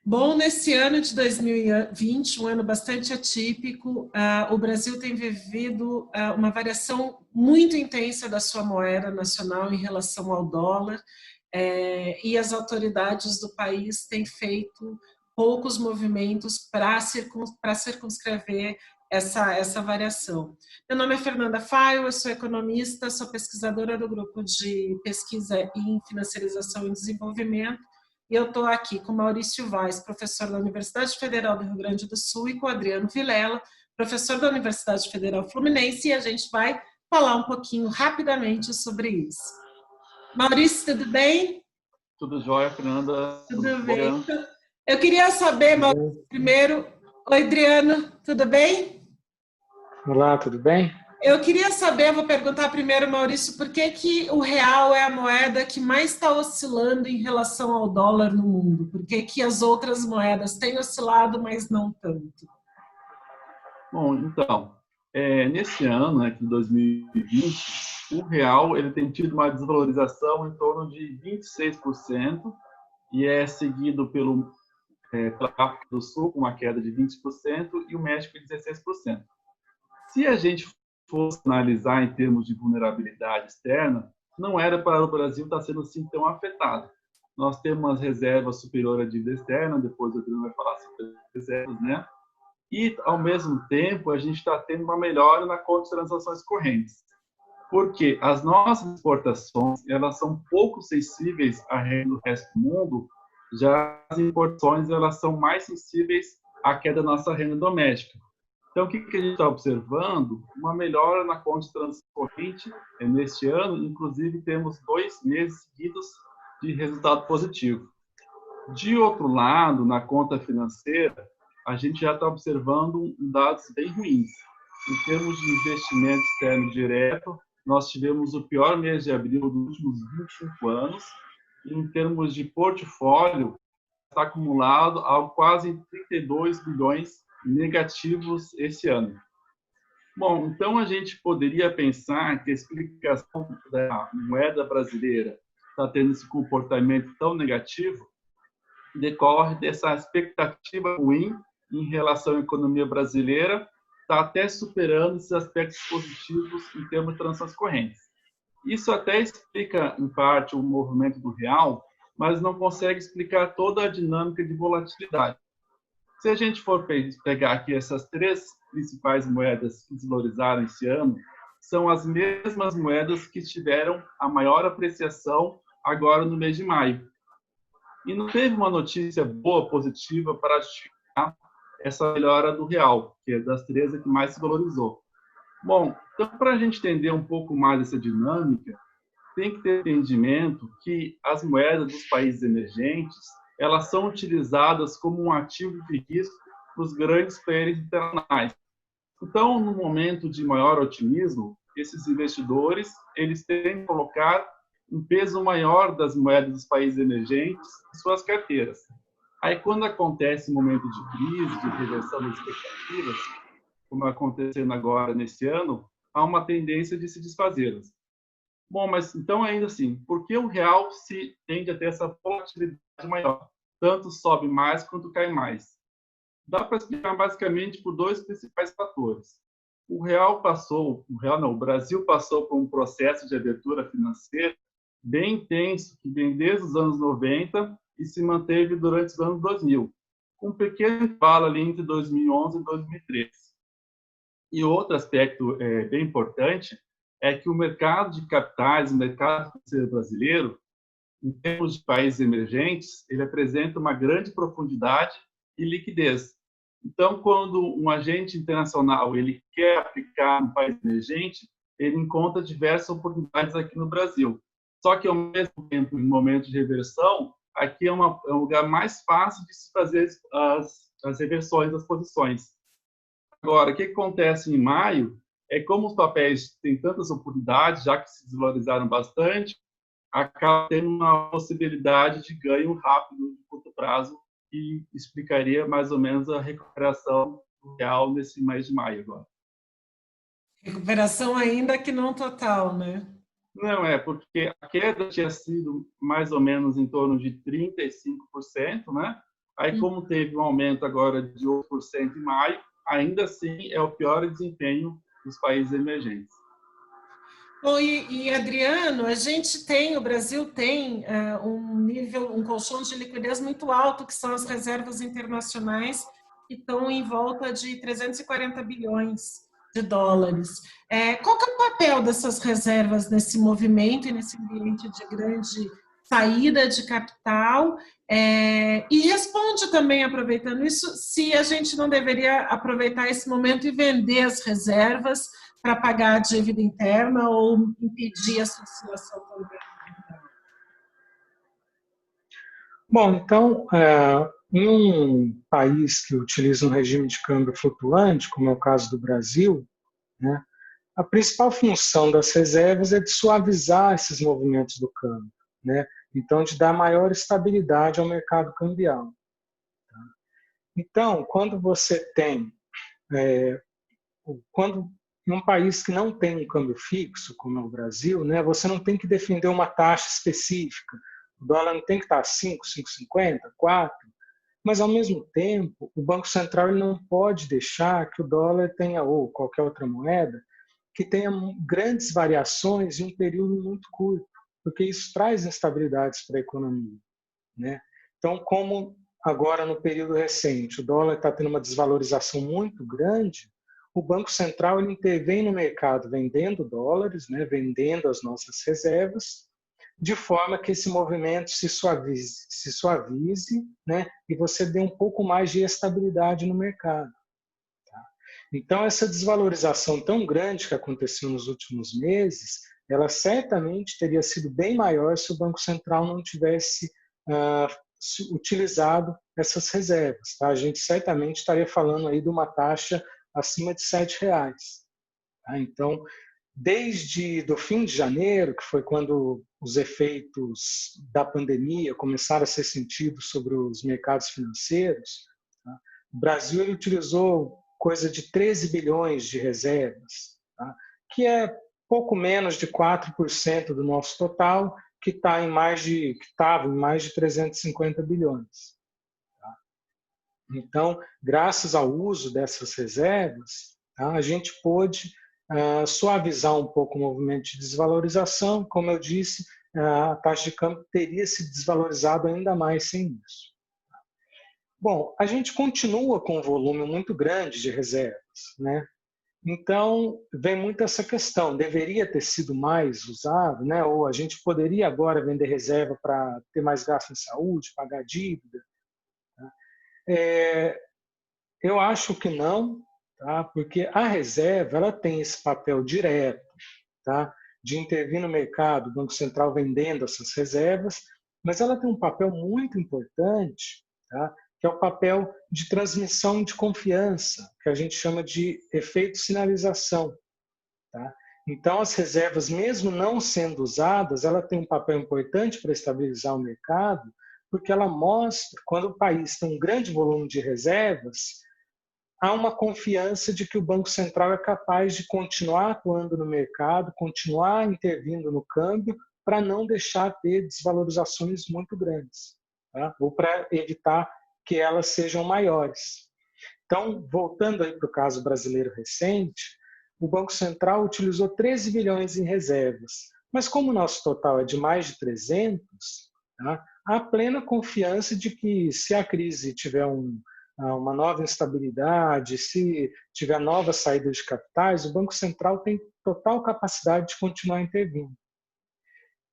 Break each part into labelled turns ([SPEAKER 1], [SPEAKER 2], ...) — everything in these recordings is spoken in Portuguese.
[SPEAKER 1] Bom, nesse ano de 2020, um ano bastante atípico, o Brasil tem vivido uma variação muito intensa da sua moeda nacional em relação ao dólar, e as autoridades do país têm feito poucos movimentos para circunscrever essa variação. Meu nome é Fernanda Faio, eu sou economista, sou pesquisadora do grupo de pesquisa em financiarização e desenvolvimento, e eu estou aqui com Maurício Vaz, professor da Universidade Federal do Rio Grande do Sul, e com Adriano Vilela, professor da Universidade Federal Fluminense, e a gente vai falar um pouquinho rapidamente sobre isso. Maurício, tudo bem?
[SPEAKER 2] Tudo jóia, Fernanda?
[SPEAKER 1] Tudo bem. Eu queria saber, Maurício, primeiro... Oi, Adriano, tudo bem?
[SPEAKER 3] Olá, tudo bem?
[SPEAKER 1] Eu queria saber, vou perguntar primeiro, Maurício, por que o real é a moeda que mais está oscilando em relação ao dólar no mundo? Por que as outras moedas têm oscilado, mas não tanto?
[SPEAKER 2] Bom, então, nesse ano, de 2020, o real ele tem tido uma desvalorização em torno de 26% e é seguido pela África do Sul, com uma queda de 20%, e o México de 16%. Se a gente fosse analisar em termos de vulnerabilidade externa, não era para o Brasil estar sendo assim tão afetado. Nós temos umas reservas superiores à dívida externa, depois o Adriano vai falar sobre as reservas, né? E, ao mesmo tempo, a gente está tendo uma melhora na conta de transações correntes. Porque as nossas exportações, elas são pouco sensíveis à renda do resto do mundo, já as importações, elas são mais sensíveis à queda da nossa renda doméstica. Então, o que a gente está observando? Uma melhora na conta de transações corrente neste ano, inclusive temos 2 meses seguidos de resultado positivo. De outro lado, na conta financeira, a gente já está observando dados bem ruins. Em termos de investimento externo direto, nós tivemos o pior mês de abril dos últimos 25 anos. E em termos de portfólio, está acumulado a quase 32 bilhões negativos esse ano. Bom, então a gente poderia pensar que a explicação da moeda brasileira está tendo esse comportamento tão negativo decorre dessa expectativa ruim em relação à economia brasileira, está até superando esses aspectos positivos em termos de transações correntes. Isso até explica, em parte, o movimento do real, mas não consegue explicar toda a dinâmica de volatilidade. Se a gente for pegar aqui essas 3 principais moedas que desvalorizaram esse ano, são as mesmas moedas que tiveram a maior apreciação agora no mês de maio. E não teve uma notícia boa, positiva, para justificar essa melhora do real, que é das 3 que mais se valorizou. Bom, então, para a gente entender um pouco mais essa dinâmica, tem que ter entendimento que as moedas dos países emergentes, elas são utilizadas como um ativo de risco para os grandes players internacionais. Então, no momento de maior otimismo, esses investidores, eles têm que colocar um peso maior das moedas dos países emergentes em suas carteiras. Aí, quando acontece um momento de crise, de reversão das expectativas, como acontecendo agora nesse ano, há uma tendência de se desfazê-las. Bom, mas então ainda assim, por que o real se tende a ter essa volatilidade maior? Tanto sobe mais quanto cai mais. Dá para explicar basicamente por 2 principais fatores. O Brasil passou por um processo de abertura financeira bem intenso, que vem desde os anos 90 e se manteve durante os anos 2000, com um pequeno intervalo ali entre 2011 e 2013. E outro aspecto bem importante é que o mercado de capitais, o mercado financeiro brasileiro, em termos de países emergentes, ele apresenta uma grande profundidade e liquidez. Então, quando um agente internacional ele quer aplicar no país emergente, ele encontra diversas oportunidades aqui no Brasil. Só que, ao mesmo tempo, em momentos de reversão, aqui é um lugar mais fácil de se fazer as reversões das posições. Agora, o que acontece em maio é como os papéis têm tantas oportunidades, já que se desvalorizaram bastante, acaba tendo uma possibilidade de ganho rápido de curto prazo e explicaria mais ou menos a recuperação real nesse mês de maio agora.
[SPEAKER 1] Recuperação ainda que não total, né?
[SPEAKER 2] Não, porque a queda tinha sido mais ou menos em torno de 35%, né? Aí, como teve um aumento agora de 8% em maio, ainda assim é o pior desempenho dos países emergentes.
[SPEAKER 1] Bom, Adriano, o Brasil tem um colchão de liquidez muito alto, que são as reservas internacionais, que estão em volta de 340 bilhões de dólares. Qual que é o papel dessas reservas nesse movimento e nesse ambiente de grande saída de capital? E responde também, aproveitando isso, se a gente não deveria aproveitar esse momento e vender as reservas para pagar a dívida interna ou impedir a oscilação também.
[SPEAKER 3] Bom, então, em um país que utiliza um regime de câmbio flutuante, como é o caso do Brasil, né, a principal função das reservas é de suavizar esses movimentos do câmbio, né? Então, de dar maior estabilidade ao mercado cambial. Tá? Então, quando você tem, quando em um país que não tem um câmbio fixo, como é o Brasil, né, você não tem que defender uma taxa específica. O dólar não tem que estar 5, 5,50, 4, mas, ao mesmo tempo, o Banco Central ele não pode deixar que o dólar tenha, ou qualquer outra moeda, que tenha grandes variações em um período muito curto, porque isso traz instabilidades para a economia, né? Então, como agora no período recente o dólar está tendo uma desvalorização muito grande, o Banco Central ele intervém no mercado vendendo dólares, né, vendendo as nossas reservas, de forma que esse movimento se suavize, né, e você dê um pouco mais de estabilidade no mercado. Tá? Então, essa desvalorização tão grande que aconteceu nos últimos meses, ela certamente teria sido bem maior se o Banco Central não tivesse utilizado essas reservas. Tá? A gente certamente estaria falando aí de uma taxa acima de R$7. Tá? Então, desde do fim de janeiro, que foi quando os efeitos da pandemia começaram a ser sentidos sobre os mercados financeiros, tá? O Brasil ele utilizou coisa de 13 bilhões de reservas, tá? Que é pouco menos de 4% do nosso total, que estava em mais de 350 bilhões. Tá? Então, graças ao uso dessas reservas, tá, a gente pôde suavizar um pouco o movimento de desvalorização. Como eu disse, a taxa de câmbio teria se desvalorizado ainda mais sem isso. Bom, a gente continua com um volume muito grande de reservas, né? Então, vem muito essa questão, deveria ter sido mais usado, né? Ou a gente poderia agora vender reserva para ter mais gasto em saúde, pagar dívida? Tá? Eu acho que não, tá? Porque a reserva ela tem esse papel direto, tá? De intervir no mercado, o Banco Central vendendo essas reservas, mas ela tem um papel muito importante, tá? Que é o papel de transmissão de confiança, que a gente chama de efeito sinalização. Tá? Então, as reservas, mesmo não sendo usadas, ela tem um papel importante para estabilizar o mercado, porque ela mostra, quando o país tem um grande volume de reservas, há uma confiança de que o Banco Central é capaz de continuar atuando no mercado, continuar intervindo no câmbio, para não deixar ter desvalorizações muito grandes, tá? Ou para evitar que elas sejam maiores. Então, voltando aí para o caso brasileiro recente, o Banco Central utilizou 13 bilhões em reservas, mas como o nosso total é de mais de 300, tá, há plena confiança de que se a crise tiver uma nova instabilidade, se tiver nova saída de capitais, o Banco Central tem total capacidade de continuar intervindo.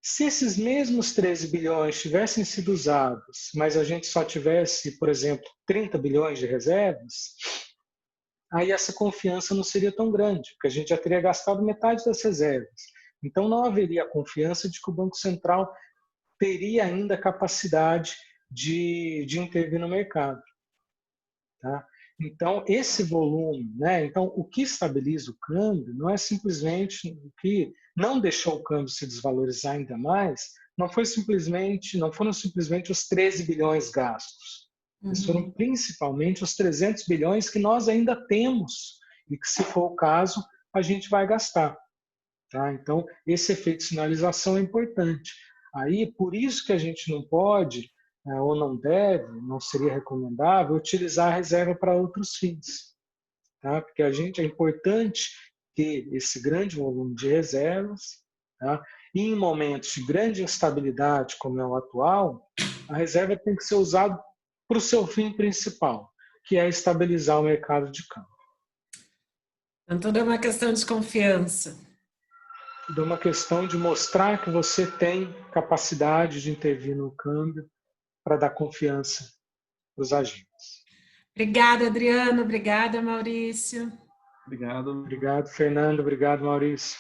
[SPEAKER 3] Se esses mesmos 13 bilhões tivessem sido usados, mas a gente só tivesse, por exemplo, 30 bilhões de reservas, aí essa confiança não seria tão grande, porque a gente já teria gastado metade das reservas. Então não haveria a confiança de que o Banco Central teria ainda a capacidade de intervir no mercado. Tá? Então, esse volume, né? Então, o que estabiliza o câmbio não é simplesmente o que não deixou o câmbio se desvalorizar ainda mais, não foram simplesmente os 13 bilhões gastos. Mas foram principalmente os 300 bilhões que nós ainda temos e que, se for o caso, a gente vai gastar. Tá? Então, esse efeito de sinalização é importante. Aí, por isso que a gente não pode ou não deve, não seria recomendável utilizar a reserva para outros fins, tá? Porque é importante ter esse grande volume de reservas, tá? E em momentos de grande instabilidade, como é o atual, a reserva tem que ser usada para o seu fim principal, que é estabilizar o mercado de câmbio.
[SPEAKER 1] Então, tudo é uma questão de confiança.
[SPEAKER 3] Tudo é uma questão de mostrar que você tem capacidade de intervir no câmbio para dar confiança para os agentes.
[SPEAKER 1] Obrigada, Adriano. Obrigada, Maurício.
[SPEAKER 2] Obrigado.
[SPEAKER 3] Obrigado, Fernando. Obrigado, Maurício.